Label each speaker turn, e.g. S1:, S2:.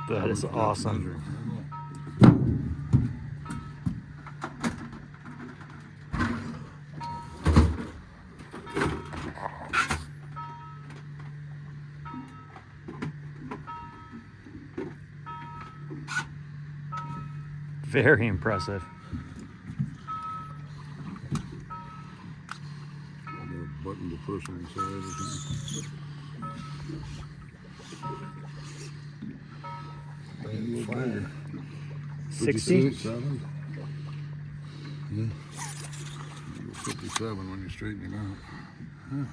S1: That is awesome. Very impressive.
S2: Button to push on the side or something. Finder.
S1: 60?
S2: 57? Yeah. 57 when you straighten it out. Huh.